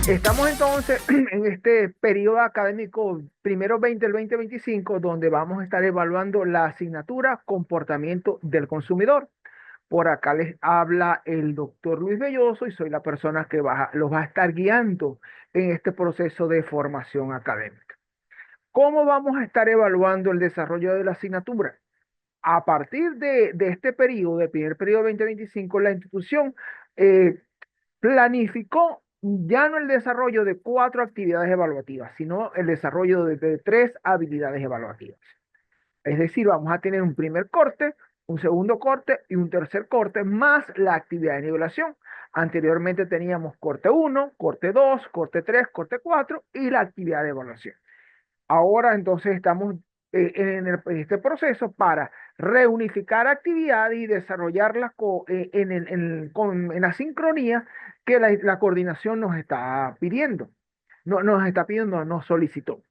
Estamos entonces en este periodo académico primero 20 del 2025, donde vamos a estar evaluando la asignatura Comportamiento del Consumidor. Por acá les habla el doctor Luis Belloso y soy la persona que los va a estar guiando en este proceso de formación académica. ¿Cómo vamos a estar evaluando el desarrollo de la asignatura? A partir de este periodo, del primer periodo 2025, la institución eh, planificó ya no el desarrollo de 4 actividades evaluativas, sino el desarrollo de 3 habilidades evaluativas. Es decir, vamos a tener un primer corte, un segundo corte y un tercer corte, más la actividad de nivelación. Anteriormente teníamos corte 1, corte 2, corte 3, corte 4 y la actividad de evaluación. Ahora entonces estamos en este proceso para reunificar actividades y desarrollarlas en la sincronía que la coordinación nos está pidiendo, nos está pidiendo, nos solicitó.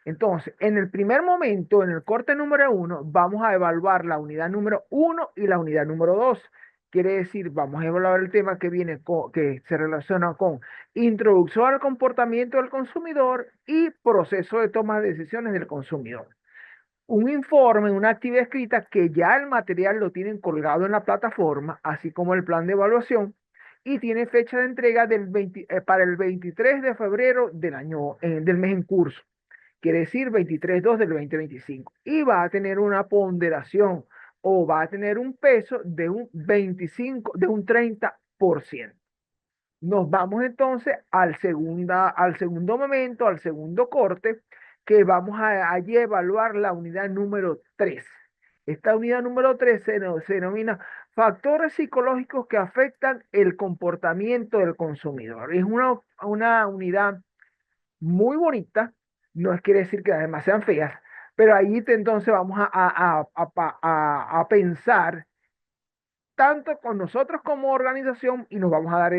Entonces, en el primer momento, en el corte número 1, vamos a evaluar la unidad número 1 y la unidad número 2. Quiere decir, vamos a evaluar el tema que se relaciona con introducción al comportamiento del consumidor y proceso de toma de decisiones del consumidor. Un informe, una actividad escrita que ya el material lo tienen colgado en la plataforma, así como el plan de evaluación, y tiene fecha de entrega para el 23 de febrero del mes en curso. Quiere decir 23/2 del 2025. Y va a tener una ponderación o va a tener un peso de un 25, de un 30%. Nos vamos entonces al segundo momento, al segundo corte, que vamos a allí evaluar la unidad número 3. Esta unidad número 3 se denomina factores psicológicos que afectan el comportamiento del consumidor. Es una unidad muy bonita, no quiere decir que además sean feas, pero ahí entonces vamos a pensar tanto con nosotros como organización y nos vamos a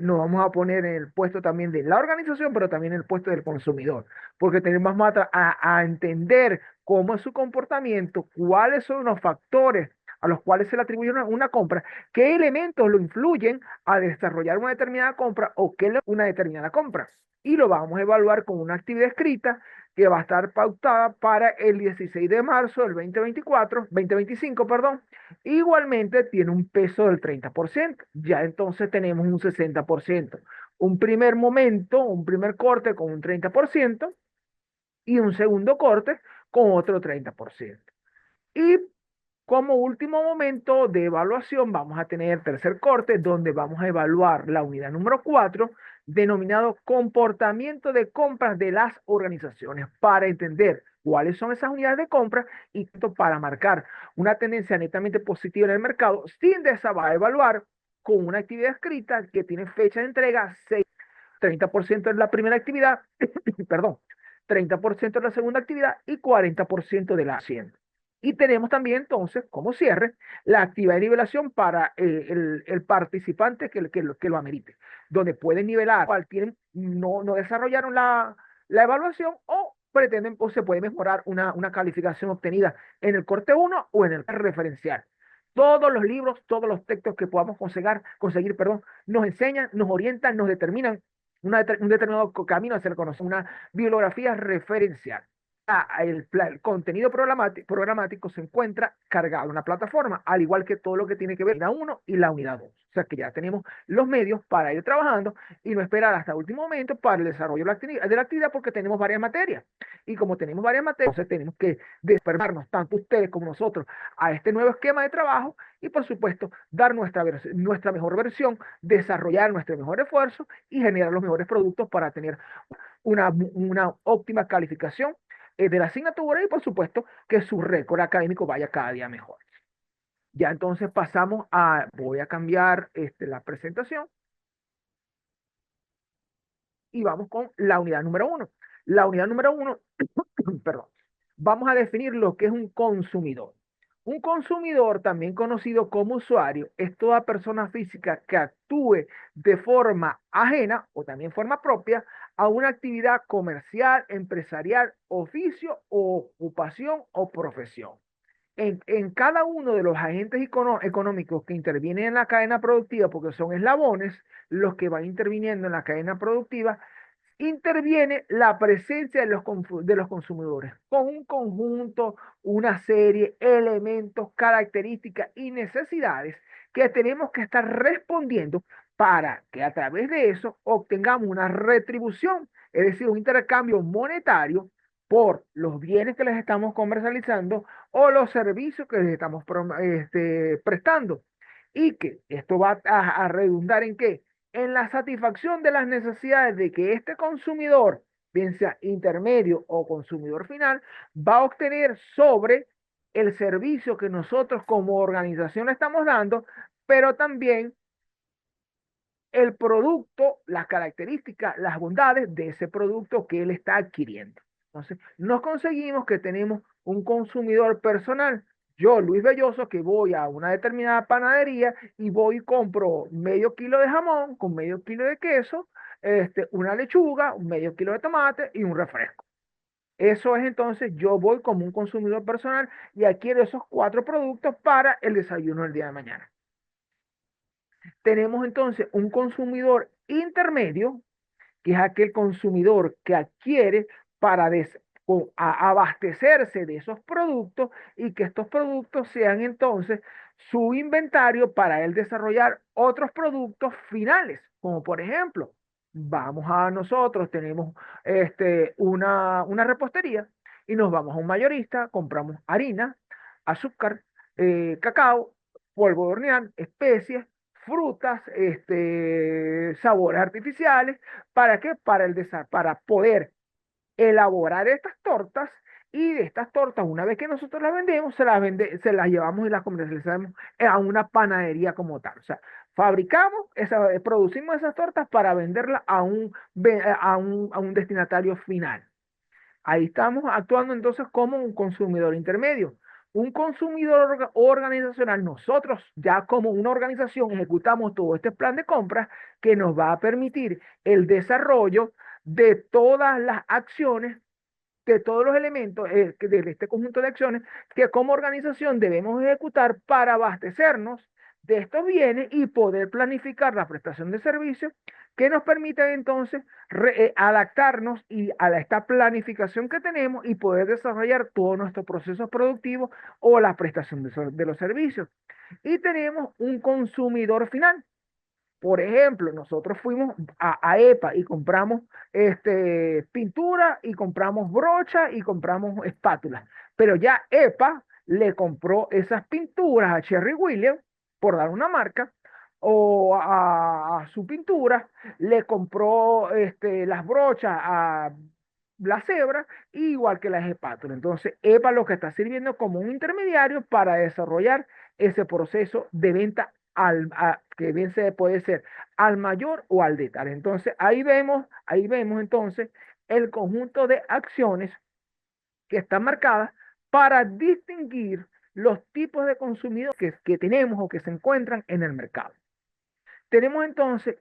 nos vamos a poner en el puesto también de la organización, pero también en el puesto del consumidor, porque tenemos a entender cómo es su comportamiento, cuáles son los factores a los cuales se le atribuye una compra, qué elementos lo influyen a desarrollar una determinada compra o qué es una determinada compra. Y lo vamos a evaluar con una actividad escrita que va a estar pautada para el 16 de marzo del 2025, perdón. Igualmente tiene un peso del 30%. Ya entonces tenemos un 60%. Un primer momento, un primer corte con un 30% y un segundo corte con otro 30%. Y como último momento de evaluación vamos a tener el tercer corte donde vamos a evaluar la unidad número 4 denominado comportamiento de compras de las organizaciones para entender cuáles son esas unidades de compra y para marcar una tendencia netamente positiva en el mercado. Sin de esa va a evaluar con una actividad escrita que tiene fecha de entrega 30% en la primera actividad, perdón, 30% en la segunda actividad y 40% de la siguiente. Y tenemos también entonces, como cierre, la actividad de nivelación para el participante que lo amerite, donde pueden nivelar, cual tienen, no desarrollaron la evaluación o pretenden o se puede mejorar una calificación obtenida en el corte 1 o en el referencial. Todos los libros, todos los textos que podamos conseguir, perdón, nos enseñan, nos orientan, nos determinan un determinado camino hacia el conocimiento, una bibliografía referencial. El contenido programático se encuentra cargado en una plataforma, al igual que todo lo que tiene que ver la unidad 1 y la unidad 2. O sea que ya tenemos los medios para ir trabajando y no esperar hasta el último momento para el desarrollo de la actividad porque tenemos varias materias. Y como tenemos varias materias, entonces tenemos que despertarnos, tanto ustedes como nosotros, a este nuevo esquema de trabajo y por supuesto dar nuestra mejor versión, desarrollar nuestro mejor esfuerzo y generar los mejores productos para tener una óptima calificación de la asignatura y por supuesto que su récord académico vaya cada día mejor. Ya entonces voy a cambiar la presentación y vamos con la unidad número 1. La unidad número 1, perdón, vamos a definir lo que es un consumidor. Un consumidor, también conocido como usuario, es toda persona física que actúe de forma ajena o también forma propia a una actividad comercial, empresarial, oficio o ocupación o profesión. En cada uno de los agentes económicos que intervienen en la cadena productiva, porque son eslabones los que van interviniendo en la cadena productiva, interviene la presencia de los consumidores con un conjunto, una serie, elementos, características y necesidades que tenemos que estar respondiendo para que a través de eso obtengamos una retribución, es decir, un intercambio monetario por los bienes que les estamos comercializando o los servicios que les estamos prestando. Y que esto va a redundar en qué, en la satisfacción de las necesidades de que este consumidor, bien sea intermedio o consumidor final, va a obtener sobre el servicio que nosotros como organización le estamos dando, pero también el producto, las características, las bondades de ese producto que él está adquiriendo. Entonces, nos conseguimos que tenemos un consumidor personal. Yo, Luis Belloso, que voy a una determinada panadería y voy y compro medio kilo de jamón con medio kilo de queso, una lechuga, un medio kilo de tomate y un refresco. Eso es entonces, yo voy como un consumidor personal y adquiero esos cuatro productos para el desayuno del día de mañana. Tenemos entonces un consumidor intermedio, que es aquel consumidor que adquiere para abastecerse de esos productos y que estos productos sean entonces su inventario para él desarrollar otros productos finales, como por ejemplo, vamos a nosotros, tenemos una repostería y nos vamos a un mayorista, compramos harina, azúcar, cacao, polvo de hornear, especies, frutas, sabores artificiales. ¿Para qué? Para poder elaborar estas tortas y de estas tortas, una vez que nosotros las vendemos, se las llevamos y las comercializamos a una panadería como tal. O sea, producimos esas tortas para venderlas a un destinatario final. Ahí estamos actuando entonces como un consumidor intermedio. Un consumidor organizacional, nosotros ya como una organización ejecutamos todo este plan de compras que nos va a permitir el desarrollo de todas las acciones, de todos los elementos de este conjunto de acciones que como organización debemos ejecutar para abastecernos de estos bienes y poder planificar la prestación de servicios que nos permiten entonces adaptarnos y a esta planificación que tenemos y poder desarrollar todos nuestros procesos productivos o la prestación de los servicios. Y tenemos un consumidor final. Por ejemplo, nosotros fuimos a EPA y compramos pintura y compramos brocha y compramos espátulas. Pero ya EPA le compró esas pinturas a Cherry Williams, por dar una marca, o a su pintura, le compró las brochas a la cebra, igual que las espátulas. Entonces, EPA lo que está sirviendo como un intermediario para desarrollar ese proceso de venta que bien se puede ser al mayor o al de tal. Entonces, ahí vemos entonces el conjunto de acciones que están marcadas para distinguir los tipos de consumidores que tenemos o que se encuentran en el mercado. Tenemos entonces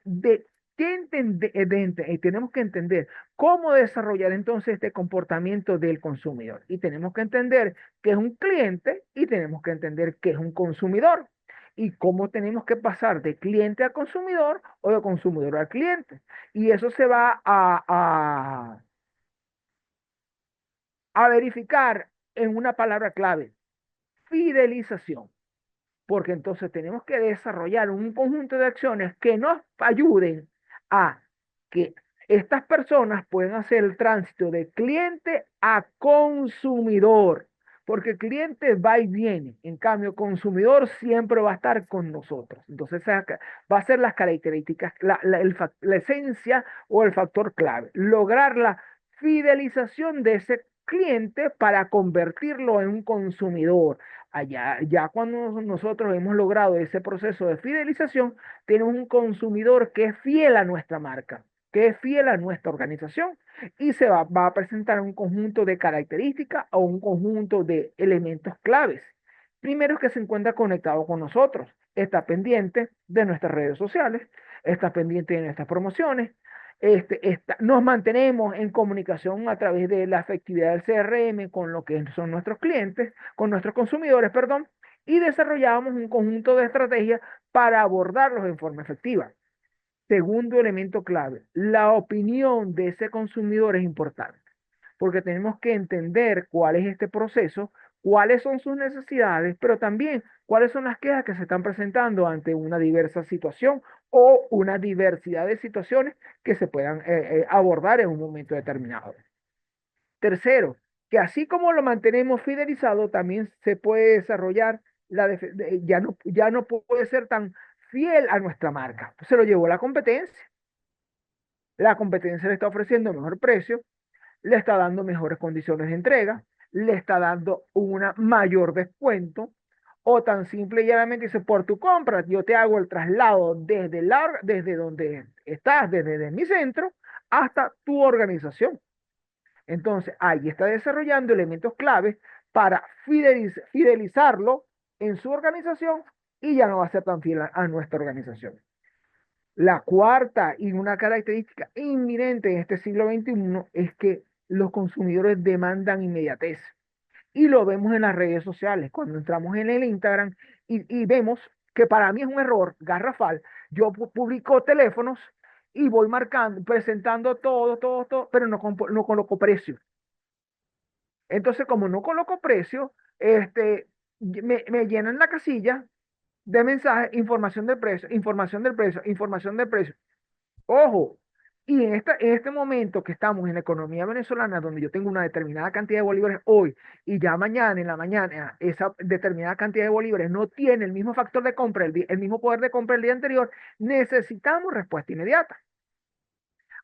tenemos que entender cómo desarrollar entonces este comportamiento del consumidor. Y tenemos que entender que es un cliente y tenemos que entender que es un consumidor. Y cómo tenemos que pasar de cliente a consumidor o de consumidor al cliente. Y eso se va a verificar en una palabra clave, fidelización, porque entonces tenemos que desarrollar un conjunto de acciones que nos ayuden a que estas personas puedan hacer el tránsito de cliente a consumidor, porque el cliente va y viene, en cambio, consumidor siempre va a estar con nosotros. Entonces, va a ser las características, la esencia o el factor clave, lograr la fidelización de ese cliente para convertirlo en un consumidor. Allá, ya cuando nosotros hemos logrado ese proceso de fidelización, tenemos un consumidor que es fiel a nuestra marca, que es fiel a nuestra organización y va a presentar un conjunto de características o un conjunto de elementos claves. Primero es que se encuentra conectado con nosotros, está pendiente de nuestras redes sociales, está pendiente de nuestras promociones, nos mantenemos en comunicación a través de la efectividad del CRM con lo que son nuestros clientes, con nuestros consumidores, perdón, y desarrollamos un conjunto de estrategias para abordarlos en forma efectiva. Segundo elemento clave, la opinión de ese consumidor es importante, porque tenemos que entender cuál es este proceso, cuáles son sus necesidades, pero también cuáles son las quejas que se están presentando ante una diversa situación o una diversidad de situaciones que se puedan abordar en un momento determinado. Tercero, que así como lo mantenemos fidelizado, también se puede desarrollar ya no puede ser tan fiel a nuestra marca. Se lo llevó la competencia le está ofreciendo mejor precio, le está dando mejores condiciones de entrega, le está dando una mayor descuento, o tan simple y llanamente dice, por tu compra, yo te hago el traslado desde donde estás, desde mi centro, hasta tu organización. Entonces, ahí está desarrollando elementos claves para fidelizarlo en su organización y ya no va a ser tan fiel a nuestra organización. La cuarta y una característica inminente en este siglo XXI es que los consumidores demandan inmediatez. Y lo vemos en las redes sociales. Cuando entramos en el Instagram y vemos que para mí es un error garrafal, yo publico teléfonos y voy marcando, presentando todo, pero no coloco precio. Entonces, como no coloco precio, me llenan la casilla de mensajes, información del precio, información del precio. Ojo, y en este momento que estamos en la economía venezolana, donde yo tengo una determinada cantidad de bolívares hoy y ya mañana, en la mañana, esa determinada cantidad de bolívares no tiene el mismo factor de compra, el mismo poder de compra el día anterior, necesitamos respuesta inmediata.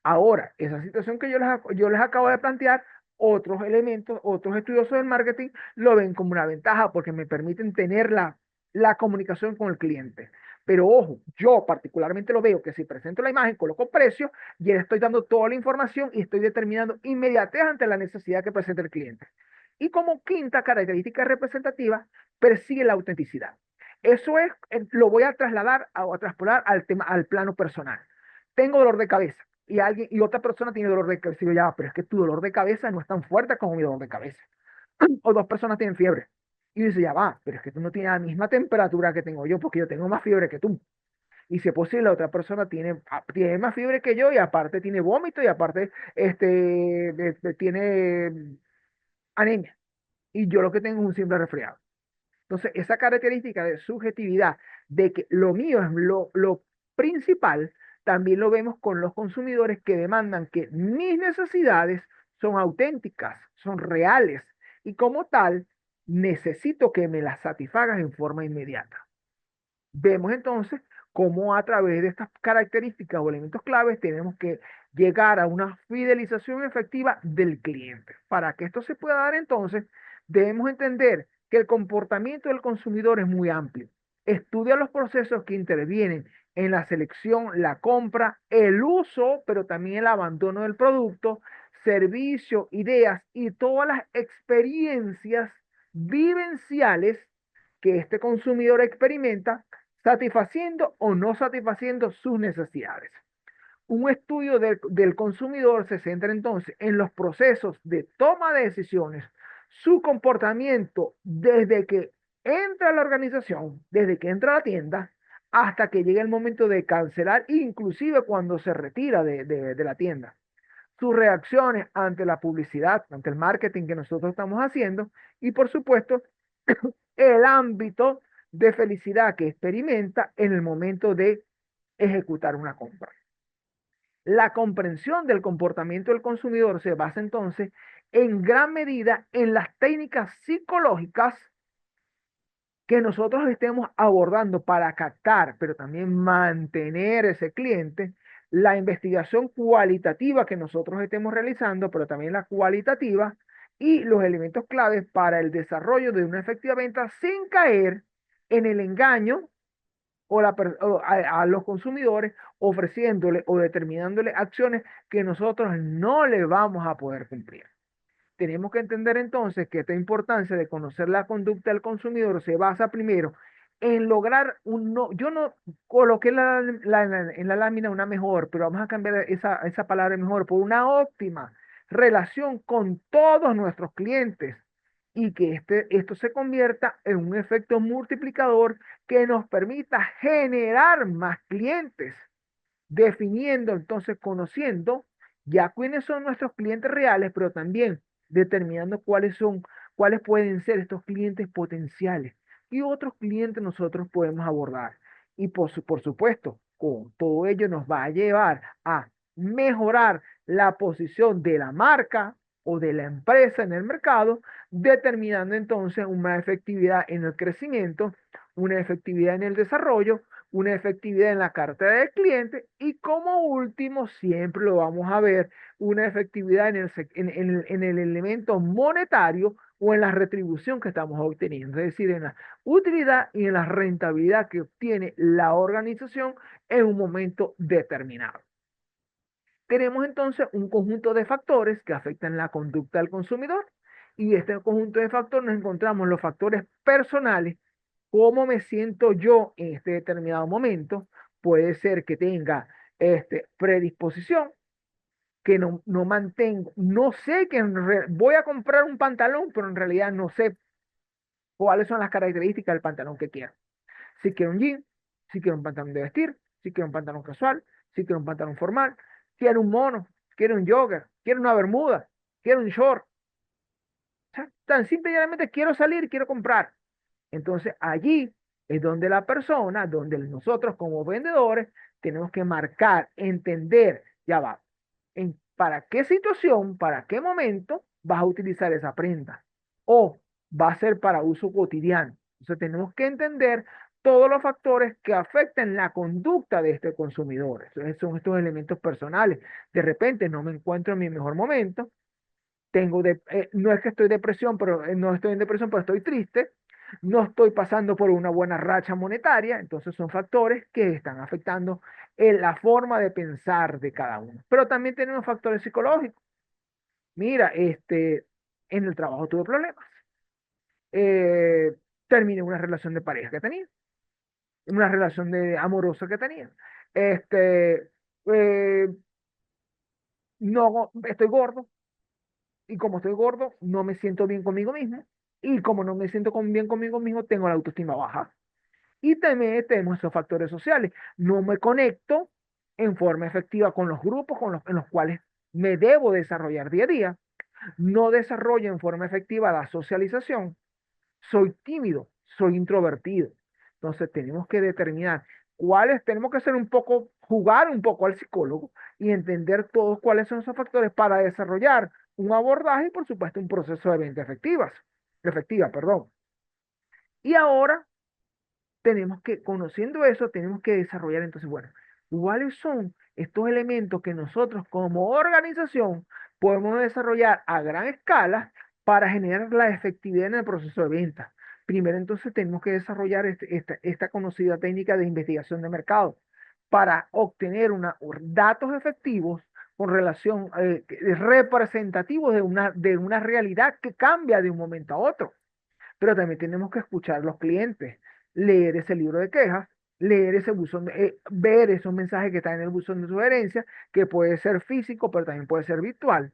Ahora, esa situación que yo les acabo de plantear, otros elementos, otros estudiosos del marketing lo ven como una ventaja porque me permiten tener la comunicación con el cliente. Pero ojo, yo particularmente lo veo que si presento la imagen, coloco precio, ya estoy dando toda la información y estoy determinando inmediatez ante la necesidad que presenta el cliente. Y como quinta característica representativa, persigue la autenticidad. Eso es, lo voy a trasladar a traspolar al tema, al plano personal. Tengo dolor de cabeza y otra persona tiene dolor de cabeza. Y yo, ya, pero es que tu dolor de cabeza no es tan fuerte como mi dolor de cabeza. O dos personas tienen fiebre. Y dice, ya va, pero es que tú no tienes la misma temperatura que tengo yo, porque yo tengo más fiebre que tú. Y si es posible, la otra persona tiene más fiebre que yo y aparte tiene vómito y aparte tiene anemia. Y yo lo que tengo es un simple resfriado. Entonces, esa característica de subjetividad, de que lo mío es lo principal, también lo vemos con los consumidores que demandan que mis necesidades son auténticas, son reales, y como tal, necesito que me las satisfagas en forma inmediata. Vemos entonces cómo a través de estas características o elementos claves tenemos que llegar a una fidelización efectiva del cliente. Para que esto se pueda dar entonces, debemos entender que el comportamiento del consumidor es muy amplio. Estudia los procesos que intervienen en la selección, la compra, el uso, pero también el abandono del producto, servicio, ideas y todas las experiencias vivenciales que este consumidor experimenta satisfaciendo o no satisfaciendo sus necesidades. Un estudio del consumidor se centra entonces en los procesos de toma de decisiones, su comportamiento desde que entra a la organización, desde que entra a la tienda, hasta que llega el momento de cancelar, inclusive cuando se retira de la tienda. Sus reacciones ante la publicidad, ante el marketing que nosotros estamos haciendo y por supuesto el ámbito de felicidad que experimenta en el momento de ejecutar una compra. La comprensión del comportamiento del consumidor se basa entonces en gran medida en las técnicas psicológicas que nosotros estemos abordando para captar, pero también mantener ese cliente, la investigación cualitativa que nosotros estemos realizando, pero también la cualitativa y los elementos claves para el desarrollo de una efectiva venta sin caer en el engaño a los consumidores ofreciéndole o determinándole acciones que nosotros no le vamos a poder cumplir. Tenemos que entender entonces que esta importancia de conocer la conducta del consumidor se basa primero en lograr yo no coloqué en la lámina una mejor, pero vamos a cambiar esa palabra mejor por una óptima relación con todos nuestros clientes y que esto se convierta en un efecto multiplicador que nos permita generar más clientes definiendo, entonces conociendo ya quiénes son nuestros clientes reales, pero también determinando cuáles pueden ser estos clientes potenciales y otros clientes nosotros podemos abordar. Y por supuesto, con todo ello nos va a llevar a mejorar la posición de la marca o de la empresa en el mercado, determinando entonces una efectividad en el crecimiento, una efectividad en el desarrollo, una efectividad en la cartera del cliente y como último, siempre lo vamos a ver, una efectividad en el elemento monetario o en la retribución que estamos obteniendo, es decir, en la utilidad y en la rentabilidad que obtiene la organización en un momento determinado. Tenemos entonces un conjunto de factores que afectan la conducta del consumidor y este conjunto de factores nos encontramos los factores personales, cómo me siento yo en este determinado momento. Puede ser que tenga predisposición, que no mantengo, no sé que voy a comprar un pantalón, pero en realidad no sé cuáles son las características del pantalón que quiero. Si quiero un jean, si quiero un pantalón de vestir, si quiero un pantalón casual, si quiero un pantalón formal, quiero un mono, quiero un jogger, quiero una bermuda, quiero un short. O sea, tan simple y llanamente quiero salir, quiero comprar. Entonces allí es donde la persona, donde nosotros como vendedores tenemos que marcar, entender, ya va, para qué situación, para qué momento vas a utilizar esa prenda o va a ser para uso cotidiano. Entonces tenemos que entender todos los factores que afectan la conducta de este consumidor. Entonces son estos elementos personales. De repente no me encuentro en mi mejor momento, no es que estoy depresión, pero no estoy en depresión, pero estoy triste, no estoy pasando por una buena racha monetaria, entonces son factores que están afectando la forma de pensar de cada uno. Pero también tenemos factores psicológicos. Mira, en el trabajo tuve problemas, eh, terminé una relación de pareja que tenía, una relación de amorosa que tenía, este, eh, no, estoy gordo, y como estoy gordo, no me siento bien conmigo mismo. Y como no me siento bien conmigo mismo, tengo la autoestima baja. Y también tenemos esos factores sociales. No me conecto en forma efectiva con los grupos en los cuales me debo desarrollar día a día. No desarrollo en forma efectiva la socialización. Soy tímido, soy introvertido. Entonces tenemos que determinar tenemos que hacer un poco, jugar un poco al psicólogo y entender todos cuáles son esos factores para desarrollar un abordaje y por supuesto un proceso de venta efectiva, perdón. Y ahora conociendo eso, tenemos que desarrollar entonces, bueno, ¿cuáles son estos elementos que nosotros como organización podemos desarrollar a gran escala para generar la efectividad en el proceso de venta? Primero, entonces, tenemos que desarrollar esta conocida técnica de investigación de mercado para obtener datos efectivos con relación, representativos de una realidad que cambia de un momento a otro. Pero también tenemos que escuchar a los clientes, leer ese libro de quejas, leer ese buzón, ver esos mensajes que están en el buzón de sugerencias, que puede ser físico, pero también puede ser virtual,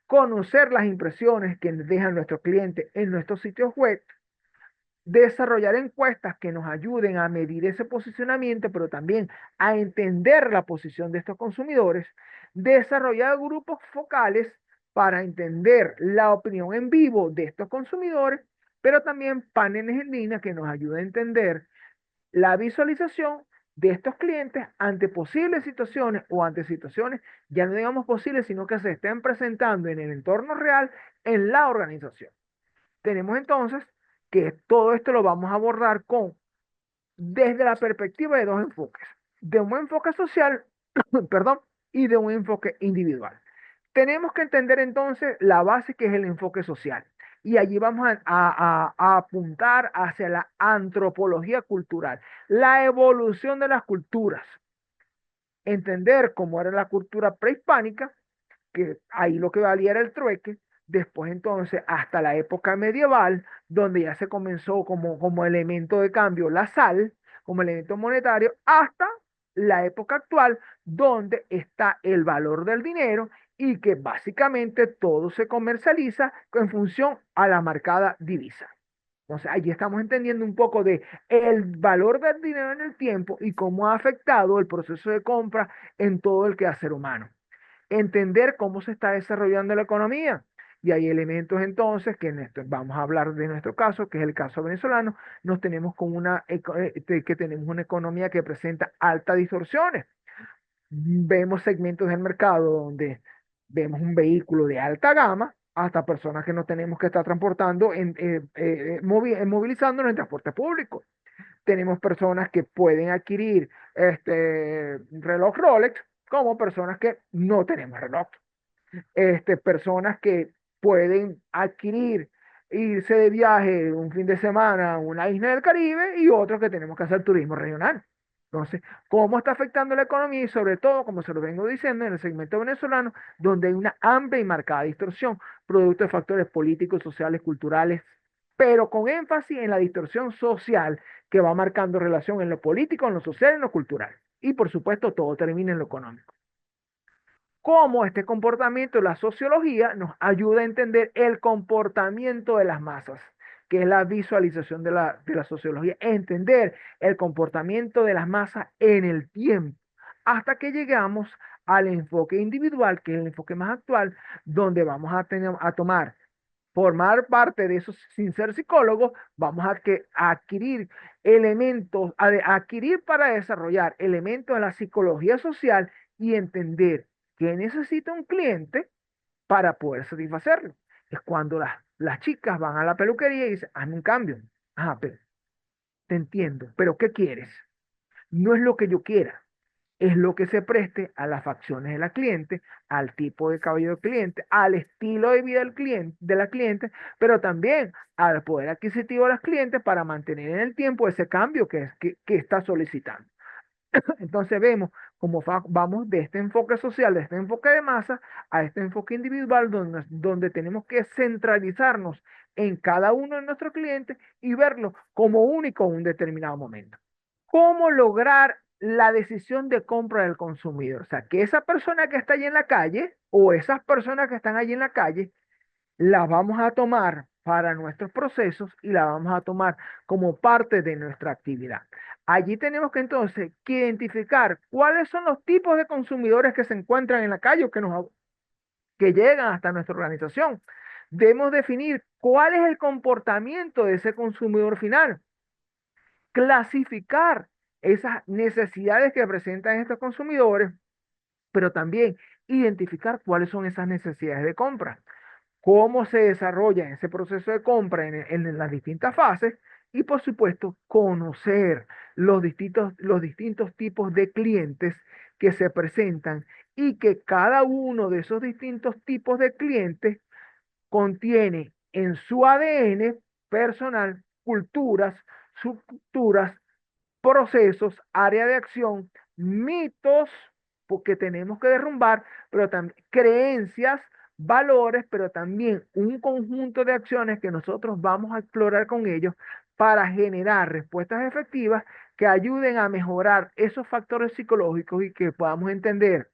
conocer las impresiones que dejan nuestros clientes en nuestros sitios web, desarrollar encuestas que nos ayuden a medir ese posicionamiento, pero también a entender la posición de estos consumidores, desarrollar grupos focales para entender la opinión en vivo de estos consumidores, pero también paneles en línea que nos ayuden a entender la visualización de estos clientes ante posibles situaciones o ante situaciones, ya no digamos posibles, sino que se estén presentando en el entorno real en la organización. Tenemos entonces que todo esto lo vamos a abordar desde la perspectiva de dos enfoques, de un enfoque social, perdón, y de un enfoque individual. Tenemos que entender entonces la base que es el enfoque social. Y allí vamos a apuntar hacia la antropología cultural, la evolución de las culturas. Entender cómo era la cultura prehispánica, que ahí lo que valía era el trueque. Después entonces hasta la época medieval, donde ya se comenzó como elemento de cambio la sal, como elemento monetario, hasta la época actual, donde está el valor del dinero y que básicamente todo se comercializa en función a la marcada divisa. Entonces, allí estamos entendiendo un poco de el valor del dinero en el tiempo y cómo ha afectado el proceso de compra en todo el quehacer humano. Entender cómo se está desarrollando la economía. Y hay elementos entonces que en esto, vamos a hablar de nuestro caso, que es el caso venezolano, nos tenemos con que tenemos una economía que presenta altas distorsiones. Vemos segmentos del mercado donde vemos un vehículo de alta gama hasta personas que no tenemos que estar transportando, movilizándonos en transporte público. Tenemos personas que pueden adquirir reloj Rolex como personas que no tenemos reloj. Personas que pueden adquirir, irse de viaje un fin de semana a una isla del Caribe y otros que tenemos que hacer turismo regional. Entonces, ¿cómo está afectando la economía? Y sobre todo, como se lo vengo diciendo, en el segmento venezolano, donde hay una amplia y marcada distorsión, producto de factores políticos, sociales, culturales, pero con énfasis en la distorsión social que va marcando relación en lo político, en lo social, en lo cultural. Y por supuesto, todo termina en lo económico. Cómo este comportamiento, la sociología, nos ayuda a entender el comportamiento de las masas, que es la visualización de la sociología, entender el comportamiento de las masas en el tiempo, hasta que llegamos al enfoque individual, que es el enfoque más actual, donde vamos a tomar, formar parte de eso sin ser psicólogos, vamos a adquirir elementos, a adquirir para desarrollar elementos de la psicología social y entender qué necesita un cliente para poder satisfacerlo. Es cuando las chicas van a la peluquería y dicen, hazme un cambio. Ah, pero te entiendo, pero ¿qué quieres? No es lo que yo quiera, es lo que se preste a las facciones de la cliente, al tipo de cabello del cliente, al estilo de vida del cliente, de la cliente, pero también al poder adquisitivo de las clientes para mantener en el tiempo ese cambio que está solicitando. Entonces vemos cómo vamos de este enfoque social, de este enfoque de masa, a este enfoque individual, donde tenemos que centralizarnos en cada uno de nuestros clientes y verlo como único en un determinado momento. ¿Cómo lograr la decisión de compra del consumidor? O sea, que esa persona que está allí en la calle o esas personas que están allí en la calle las vamos a tomar para nuestros procesos y la vamos a tomar como parte de nuestra actividad. Allí tenemos que entonces que identificar cuáles son los tipos de consumidores que se encuentran en la calle o que llegan hasta nuestra organización. Debemos definir cuál es el comportamiento de ese consumidor final, clasificar esas necesidades que presentan estos consumidores, pero también identificar cuáles son esas necesidades de compra, cómo se desarrolla ese proceso de compra en las distintas fases y por supuesto conocer los distintos tipos de clientes que se presentan y que cada uno de esos distintos tipos de clientes contiene en su ADN personal culturas, subculturas, procesos, área de acción, mitos, porque tenemos que derrumbar, pero también creencias, valores, pero también un conjunto de acciones que nosotros vamos a explorar con ellos para generar respuestas efectivas que ayuden a mejorar esos factores psicológicos y que podamos entender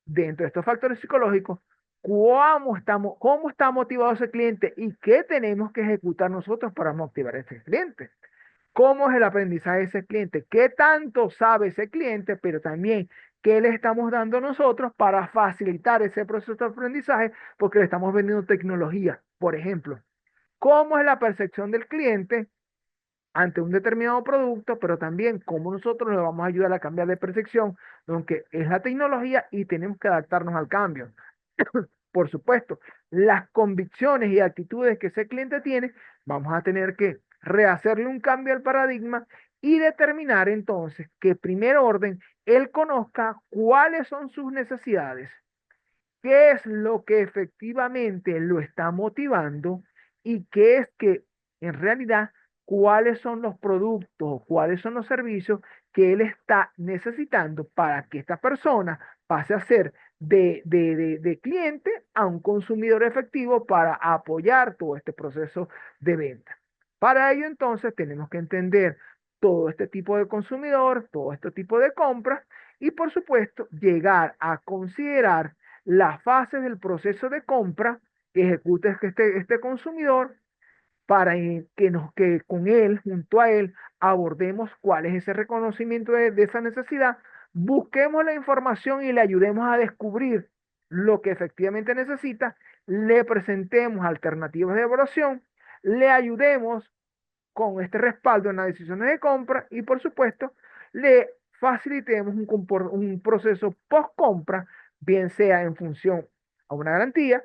dentro de estos factores psicológicos cómo está motivado ese cliente y qué tenemos que ejecutar nosotros para motivar a ese cliente. ¿Cómo es el aprendizaje de ese cliente? ¿Qué tanto sabe ese cliente? Pero también, ¿qué le estamos dando nosotros para facilitar ese proceso de aprendizaje? Porque le estamos vendiendo tecnología, por ejemplo. ¿Cómo es la percepción del cliente ante un determinado producto? Pero también, ¿cómo nosotros le vamos a ayudar a cambiar de percepción? Aunque es la tecnología y tenemos que adaptarnos al cambio. Por supuesto, las convicciones y actitudes que ese cliente tiene, vamos a tener que rehacerle un cambio al paradigma y determinar entonces que, en primer orden, él conozca cuáles son sus necesidades, qué es lo que efectivamente lo está motivando y qué es que en realidad cuáles son los productos, cuáles son los servicios que él está necesitando para que esta persona pase a ser de cliente a un consumidor efectivo para apoyar todo este proceso de venta. Para ello entonces tenemos que entender todo este tipo de consumidor, todo este tipo de compras y por supuesto llegar a considerar las fases del proceso de compra que ejecuta este consumidor para que con él, junto a él, abordemos cuál es ese reconocimiento de esa necesidad, busquemos la información y le ayudemos a descubrir lo que efectivamente necesita, le presentemos alternativas de evaluación, le ayudemos con este respaldo en las decisiones de compra y, por supuesto, le facilitemos un proceso post-compra, bien sea en función a una garantía,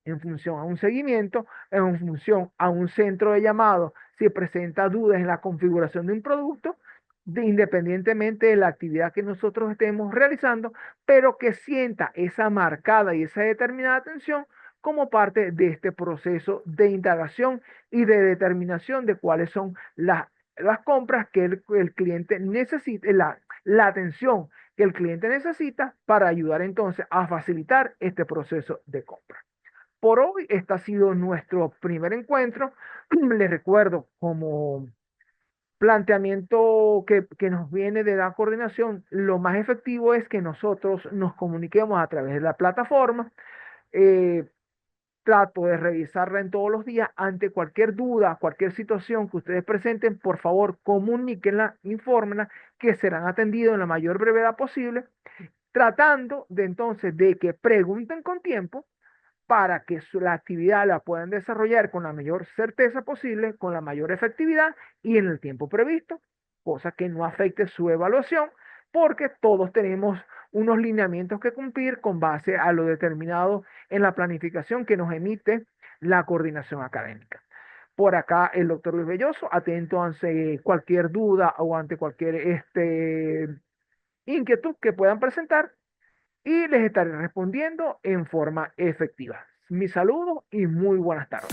en función a un seguimiento, en función a un centro de llamado, si presenta dudas en la configuración de un producto, independientemente de la actividad que nosotros estemos realizando, pero que sienta esa marcada y esa determinada atención como parte de este proceso de indagación y de determinación de cuáles son las compras que el cliente necesita, la atención que el cliente necesita para ayudar entonces a facilitar este proceso de compra. Por hoy, este ha sido nuestro primer encuentro. Les recuerdo, como planteamiento que nos viene de la coordinación, lo más efectivo es que nosotros nos comuniquemos a través de la plataforma. Eh, Trato de revisarla en todos los días. Ante cualquier duda, cualquier situación que ustedes presenten, por favor, comuníquenla, infórmenla, que serán atendidos en la mayor brevedad posible, tratando de entonces de que pregunten con tiempo para que la actividad la puedan desarrollar con la mayor certeza posible, con la mayor efectividad y en el tiempo previsto, cosa que no afecte su evaluación, porque todos tenemos unos lineamientos que cumplir con base a lo determinado en la planificación que nos emite la coordinación académica. Por acá el doctor Luis Belloso, atento ante cualquier duda o ante cualquier inquietud que puedan presentar y les estaré respondiendo en forma efectiva. Mi saludo y muy buenas tardes.